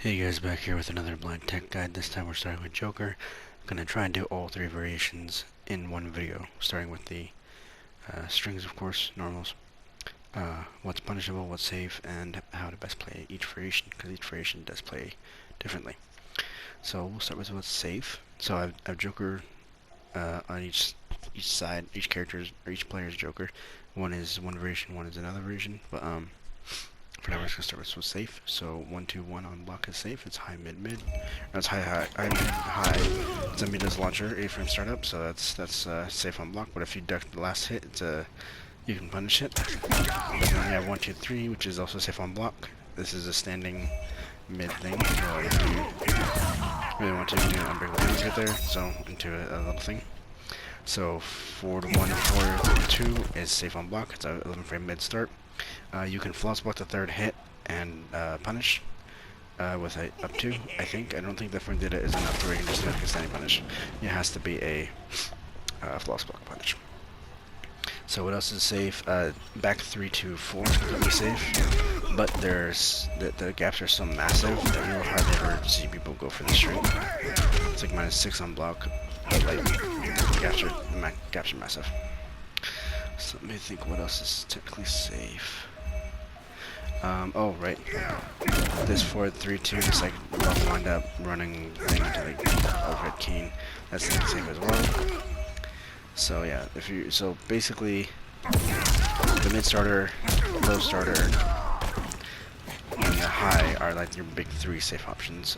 Hey guys, back here with another blind tech guide. This time we're starting with Joker. I'm going to try and do all three variations in one video, starting with the strings, of course, normals, what's punishable, what's safe, and how to best play each variation, because each variation does play differently. So we'll start with what's safe. So I've Joker on each side, each character's or each player's Joker. One is one variation, one is another variation, but for now, we're just gonna start with what's safe. So 1-2-1 on block is safe. It's high mid mid. That's high. It's a mid as launcher, A-frame startup. So that's safe on block. But if you duck the last hit, it's you can punish it. Then you have 1-2-3, which is also safe on block. This is a standing mid thing. So if you really want to, you can unbreak the lanes right there. So into a little thing. So 4-1, 4-2 is safe on block. It's a 11-frame mid start. You can floss block the third hit and punish with a up to, I think. I don't think the front data is enough to where you can just make a standing punish. It has to be a floss block punish. So what else is safe? Back 3-2-4 is completely safe, but there's the gaps are so massive that you will hardly ever see people go for the string. It's like -6 on block, but like the gaps are massive. So let me think what else is technically safe. Oh right, this 4-3-2 is like rough wind up running thing to like overhead cane. That's not safe as well. So yeah, so basically the mid starter, low starter, and the high are like your big three safe options.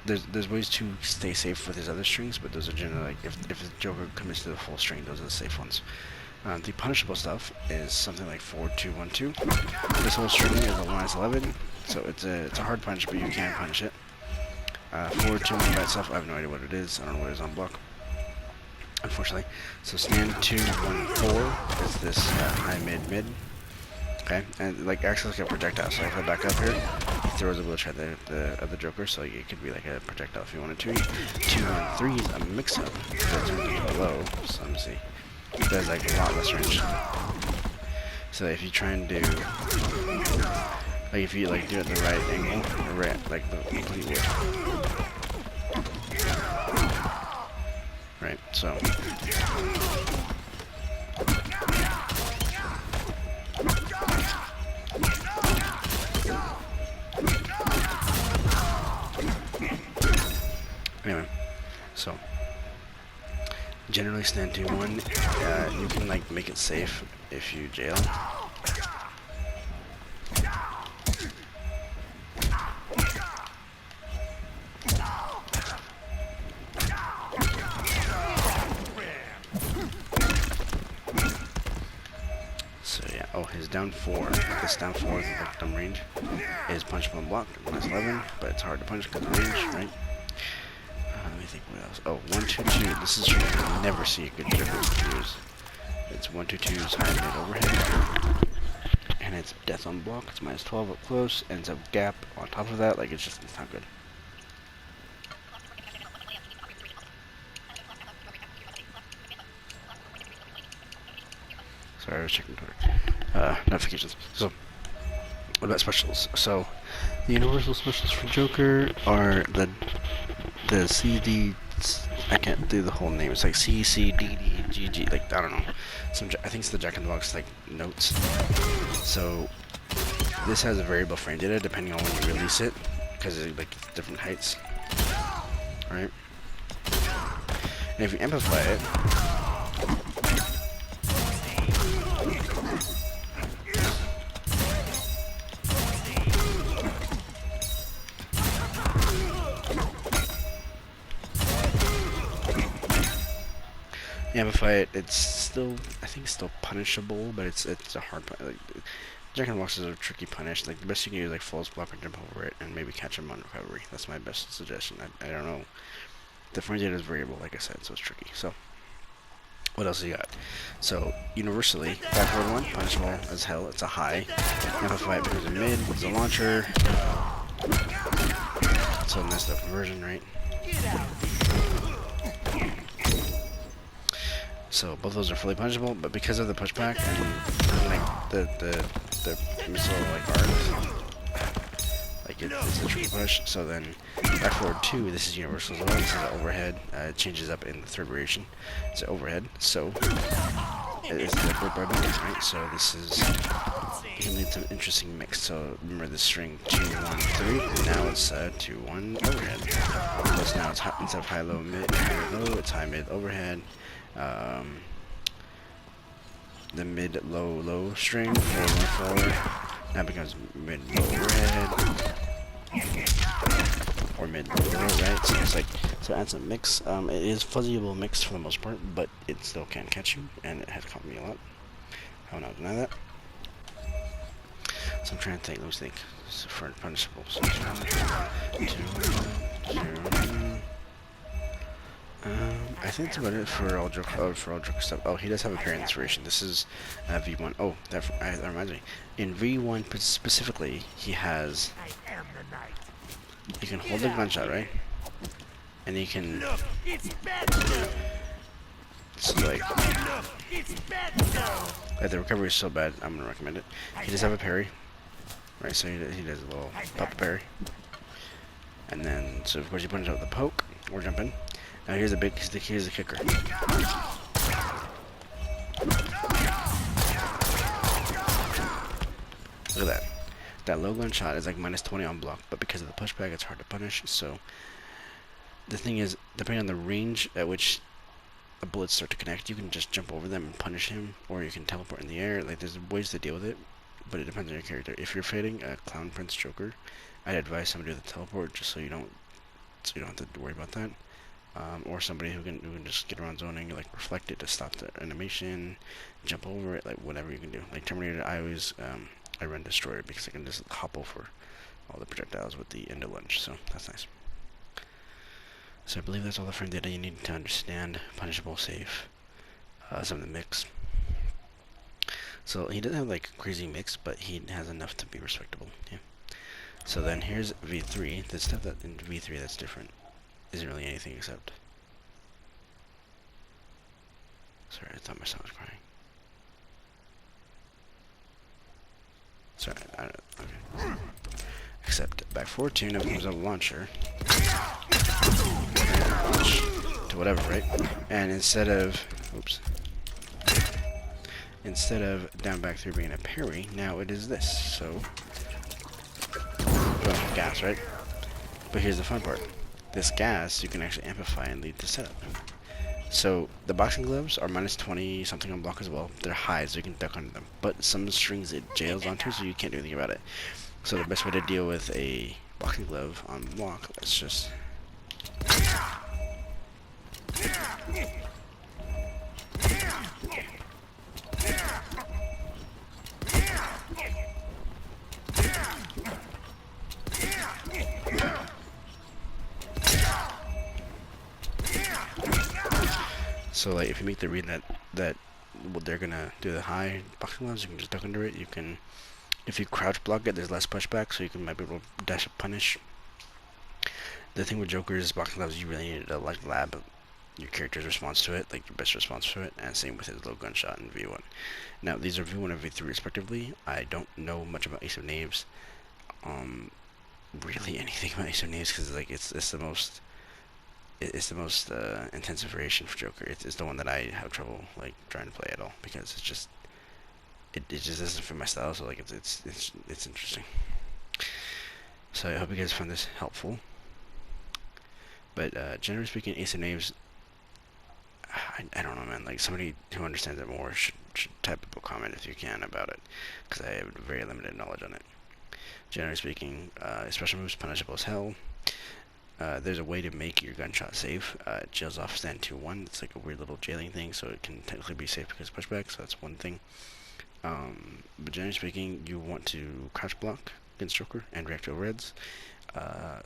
There's ways to stay safe with his other strings, but those are generally like if the Joker commits to the full string, those are the safe ones. The punishable stuff is something like 4-2-1-2. This whole string is a -11, so it's a hard punch, but you can punish it. 4-2-1 by itself, I have no idea what it is. I don't know what it is on block, unfortunately. So stand 2-1-4 is this high mid mid. Okay, and like acts like a projectile. So if I back up here, he throws a wheelchair at the Joker, so it could be like a projectile if you wanted to. 2-1-3 is a mix-up. That's low. So let me see. It does like a lot less range. So if you try and do, like if you like do it the right angle, or right, like the complete width. Right. So. Anyway, so generally stand 2-1. You can like make it safe if you jail. So yeah, oh, his down 4. This down 4 with like dumb range is punchable and block, -11, but it's hard to punch because of range, right? Let me think what else. Oh, 1-2-2. This is true. You never see a good Joker use. It's 1-2-2's high mid overhead, and it's death on block. It's -12 up close, and it's a gap on top of that. Like it's not good. Sorry, I was checking Twitter notifications. So, what about specials? So, the universal specials for Joker are the CD. I can't do the whole name. It's like CCDDGG. Like I don't know. I think it's the Jack in the Box like notes. So this has a variable frame data depending on when you release it, because it's like different heights. All right. And if you amplify it. Amplify it, it's still, I think, still punishable, but it's a hard punish. Like, Jack in the Box is a tricky punish. Like the best you can do is like false block or jump over it, and maybe catch him on recovery. That's my best suggestion. I don't know. The frame data is variable, like I said, so it's tricky. So what else you got? So universally, backward 1 punishable as hell. It's a high. Amplify it becomes a mid. It's a launcher. So a messed up conversion, right? So both those are fully punishable, but because of the pushback and like the missile like arcs, get this triple push. So then back forward 2, this is universal as well. This is the overhead. It changes up in the third variation. It's overhead. So it's the fourth bar back, right? So this is you can lead to an interesting mix. So remember the string 2, 1, 3. And now it's 2, 1 overhead. So now it's high, instead of high, low, mid, high, low, it's high, mid, overhead. The mid, low, low string 4, 1, 4. Now becomes mid, low, overhead. Or mid, low, right? So it's like so it adds a mix. It is fuzzyable mix for the most part, but it still can catch you, and it has caught me a lot. I will not deny that. So I'm trying to think. Let me think. So for punishable. So I think that's about it for all joke stuff. Oh, he does have a parry inspiration. This is V1. Oh, that reminds me. In V1 specifically, he has. You can hold the gunshot, right? And you can. It's like the recovery is so bad. I'm gonna recommend it. He does have a parry, right? So he does a little pop parry, and then so of course you punish out with the poke or jump in. Now here's the kicker. Look at that. That low gun shot is like -20 on block, but because of the pushback, it's hard to punish. So the thing is, depending on the range at which the bullets start to connect, you can just jump over them and punish him, or you can teleport in the air. Like there's ways to deal with it, but it depends on your character. If you're fighting a Clown Prince Joker, I'd advise somebody to do the teleport just so you don't have to worry about that. Or somebody who can just get around zoning, like reflect it to stop the animation, jump over it, like whatever you can do. Like Terminator, I run Destroyer because I can just hop over all the projectiles with the end of lunge, so that's nice. So I believe that's all the frame data you need to understand punishable, safe, some of the mix. So he doesn't have like crazy mix, but he has enough to be respectable. Yeah. So then here's V3. The stuff that in V3 that's different isn't really anything except. Sorry, I thought my son was crying. Sorry, okay. Except back forward 2 now comes a launcher. Launch to whatever, right? And instead of down back 3 being a parry, now it is this. So boom, gas, right? But here's the fun part. This gas you can actually amplify and lead to setup. So the boxing gloves are -20 something on block as well. They're high, so you can duck under them. But some strings it jails onto, so you can't do anything about it. So the best way to deal with a boxing glove on block, let's just. So like if you make the read that they're gonna do the high boxing gloves, you can just duck under it. You can, if you crouch block it, there's less pushback, so you might be able to dash up punish. The thing with Joker's boxing gloves, you really need to like lab your character's response to it, like your best response to it, and same with his low gunshot in V1. Now these are V1 and V3 respectively. I don't know much about Ace of Knaves, really anything about Ace of Knaves, because like it's the most intensive variation for Joker. It's the one that I have trouble like trying to play at all, because it's just it just doesn't fit my style. So like it's interesting. So I hope you guys found this helpful. But generally speaking, Ace of Knaves, I don't know, man. Like somebody who understands it more should type up a comment if you can about it, because I have very limited knowledge on it. Generally speaking, special moves punishable as hell. There's a way to make your gunshot safe. It jails off stand 2-1. It's like a weird little jailing thing, so it can technically be safe because of pushback, so that's one thing. But generally speaking, you want to crouch block against Joker and react to overheads.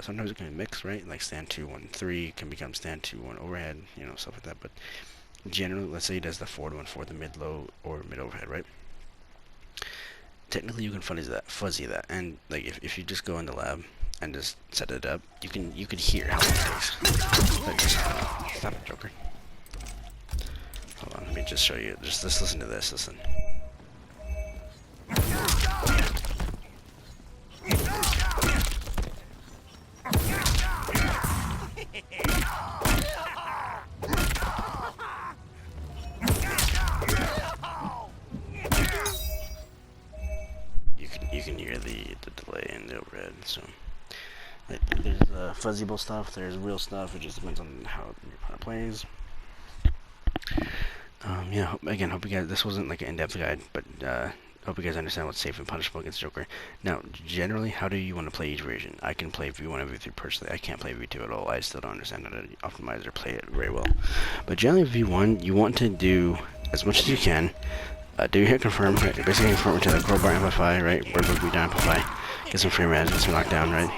Sometimes it can be mixed, right? Like stand 2-1-3 can become stand 2-1 overhead, you know, stuff like that. But generally, let's say he does the 4-1-4, the mid low or mid overhead, right? Technically, you can fuzzy that, and like if you just go in the lab and just set it up, you could hear how long it takes. But just stop it, Joker. Hold on, let me just show you. Just listen to this. Listen. play in the overhead. So there's fuzzyable stuff, there's real stuff. It just depends on how your opponent plays. Yeah, again, hope you guys, this wasn't like an in-depth guide, but hope you guys understand what's safe and punishable against Joker. Now, generally, how do you want to play each version? I can play V1 and V3 personally. I can't play V2 at all. I still don't understand how to optimize or play it very well. But generally, V1, you want to do as much as you can. Do your hit confirm, right? Basically confirm to the crowbar amplify, right? Bird would be down amplify. Get some frame res, get some knockdown, right?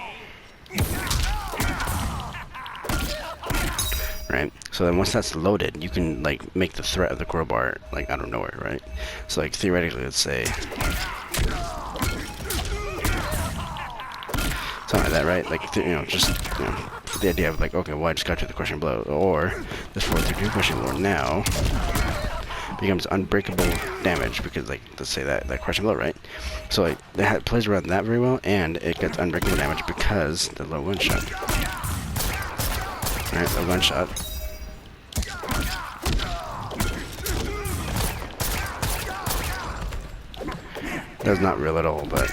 Right? So then once that's loaded, you can like make the threat of the crowbar like out of nowhere, right? So like theoretically, let's say something like that, right? Like just the idea of like, okay, well I just got to the crushing blow, or this 4-3-2 crushing blow now becomes unbreakable damage because like let's say that crushing blow, right? So like it plays around that very well, and it gets unbreakable damage because the low one shot. Alright, a one shot. That's not real at all, but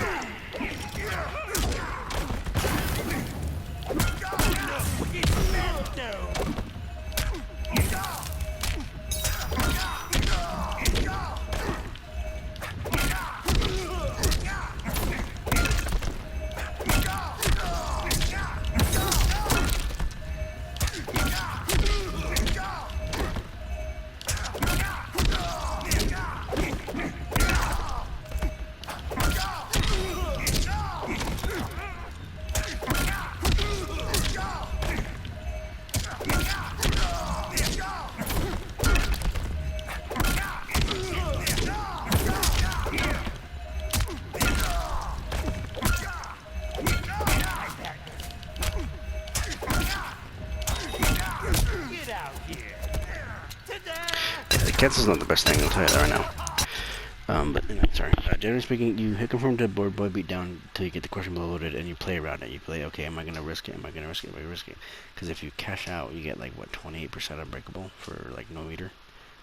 cancel's not the best thing, I'll tell you that right now. But sorry. Generally speaking, you hit confirm to board boy beat down until you get the crushing blow loaded, and you play around it. You play, okay, am I gonna risk it? Am I gonna risk it? Am I gonna risk it? Because if you cash out, you get like what 28% unbreakable for like no meter,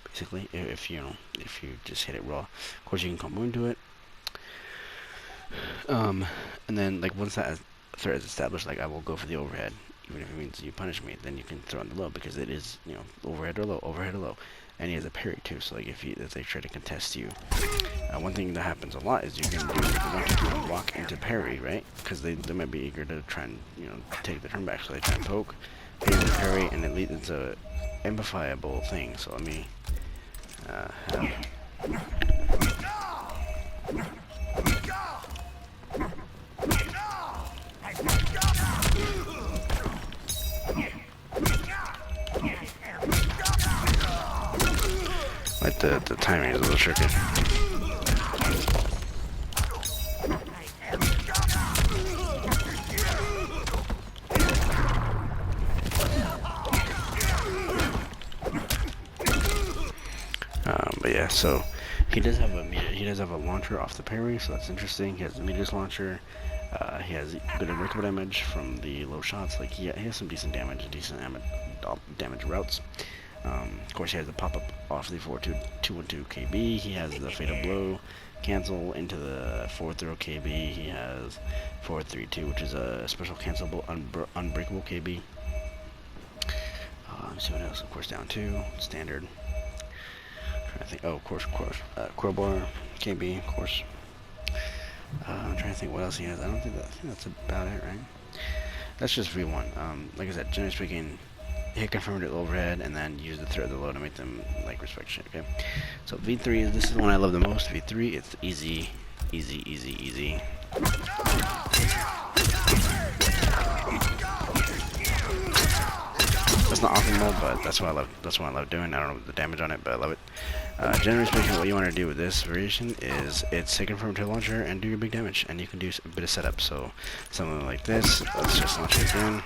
basically. If you just hit it raw. Of course, you can combo into it. And then like once that threat is established, like I will go for the overhead, even if it means you punish me. Then you can throw in the low because it is overhead or low. And he has a parry too, so like if they try to contest you, one thing that happens a lot is you can walk into parry, right? Because they might be eager to try and take the turn back, so they try and poke, they parry, and it leads into amplifiable thing. So let me like the timing is a little tricky. But yeah, so he does have a launcher off the parry, so that's interesting. He has the meteors launcher. He has good unbreakable damage from the low shots. Like he has some decent damage damage routes. Of course, he has the pop-up off the 4-2-2-1-2 KB. He has the fatal blow cancel into the 4-throw KB. He has 4-3-2, which is a special cancelable unbreakable KB. Let's see what else. Of course, down 2 standard. I think. Oh, of course, crowbar KB, of course. I'm trying to think what else he has. I think that's about it, right? That's just V1. Like I said, generally speaking, hit confirmed at overhead, and then use the threat of the low to make them like respect shit. Okay. So V3 this is the one I love the most. V3, it's easy. That's not optimal, but that's what I love. That's what I love doing. I don't know the damage on it, but I love it. Generally speaking, what you want to do with this variation is it's taken from to launcher and do your big damage, and you can do a bit of setup. So something like this. Let's just launch it again.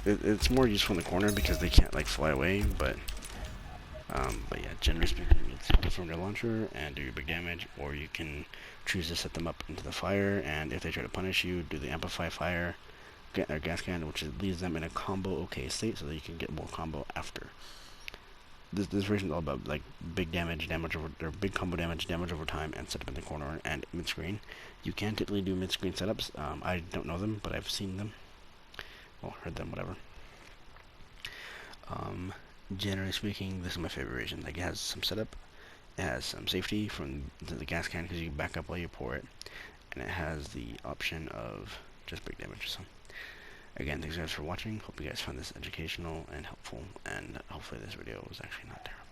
It's more useful in the corner because they can't like fly away, but yeah, generally speaking, it's confirm their launcher and do your big damage, or you can choose to set them up into the fire, and if they try to punish you, do the amplify fire, get their gas can, which leaves them in a combo okay state, so that you can get more combo after. this version is all about like big damage over, or big combo damage over time, and setup in the corner and mid screen. You can typically do mid screen setups. I don't know them, but I've seen them. Well, heard them, whatever. Generally speaking, this is my favorite version. Like, it has some setup, it has some safety from the gas can because you back up while you pour it, and it has the option of just big damage. So, again, thanks guys for watching. Hope you guys found this educational and helpful, and hopefully this video was actually not terrible.